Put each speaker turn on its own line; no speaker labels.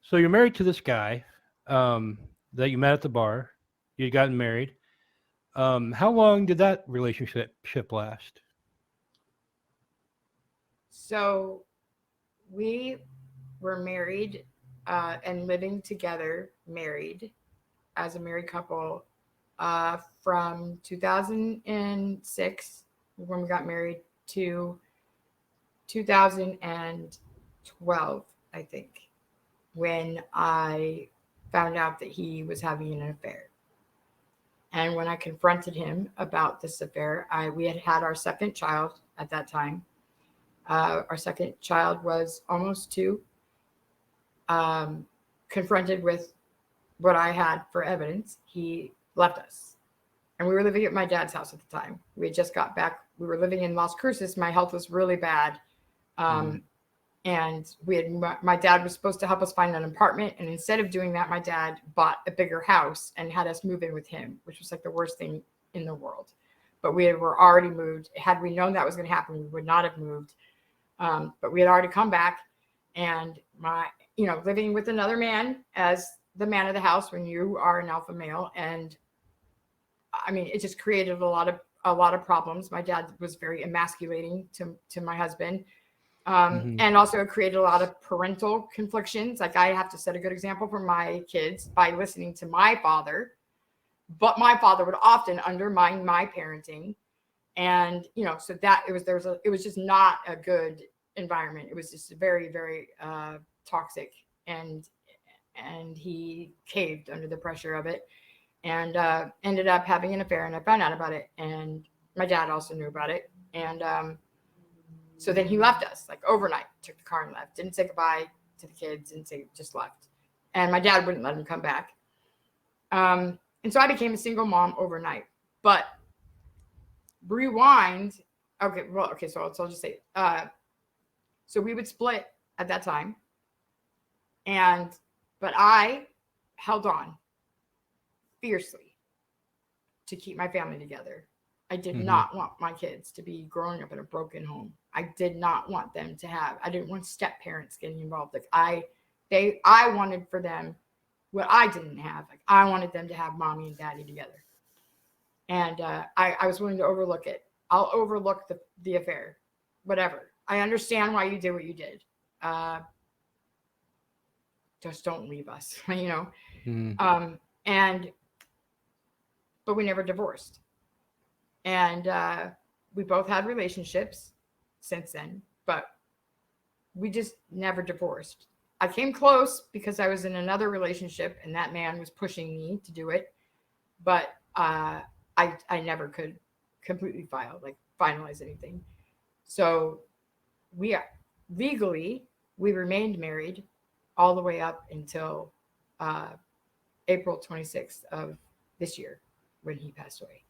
So you're married to this guy that you met at the bar. You'd gotten married. How long did that relationship last?
So we were married and living together, married as a married couple from 2006 when we got married to 2012, I think, when I found out that he was having an affair. And when I confronted him about this affair, we had had our second child at that time. Our second child was almost two. Um, Confronted with what I had for evidence, he left us. And we were living at my dad's house at the time. We had just got back. We were living in Las Cruces. My health was really bad.
Mm.
Um, and my dad was supposed to help us find an apartment, and instead of doing that, my dad bought a bigger house and had us move in with him, which was like the worst thing in the world. But we were already moved. Had we known that was going to happen, we would not have moved. But we had already come back, and living with another man as the man of the house when you are an alpha male, and I mean, it just created a lot of problems. My dad was very emasculating to my husband.
Hmm.
And also it created a lot of parental conflictions. Like I have to set a good example for my kids by listening to my father, but my father would often undermine my parenting. And, so that it was just not a good environment. It was just very, very toxic, and, he caved under the pressure of it, and ended up having an affair. And I found out about it. And my dad also knew about it. And, so then he left us like overnight, took the car and left, didn't say goodbye to the kids, and say just left. And my dad wouldn't let him come back. And so I became a single mom overnight. But rewind, okay, well, okay, so I'll just say, so we would split at that time, and but I held on fiercely to keep my family together. I did
Hmm.
not want my kids to be growing up in a broken home. I did not want them to have. I didn't want step parents getting involved. I wanted for them what I didn't have. Like I wanted them to have mommy and daddy together, and I was willing to overlook it. I'll overlook the affair, whatever. I understand why you did what you did. Uh, just don't leave us, you know.
Hmm.
Um, and but we never divorced, and we both had relationships since then, but we just never divorced. I came close because I was in another relationship and that man was pushing me to do it, but I never could completely finalize anything. So we legally we remained married all the way up until uh, April 26th of this year when he passed away.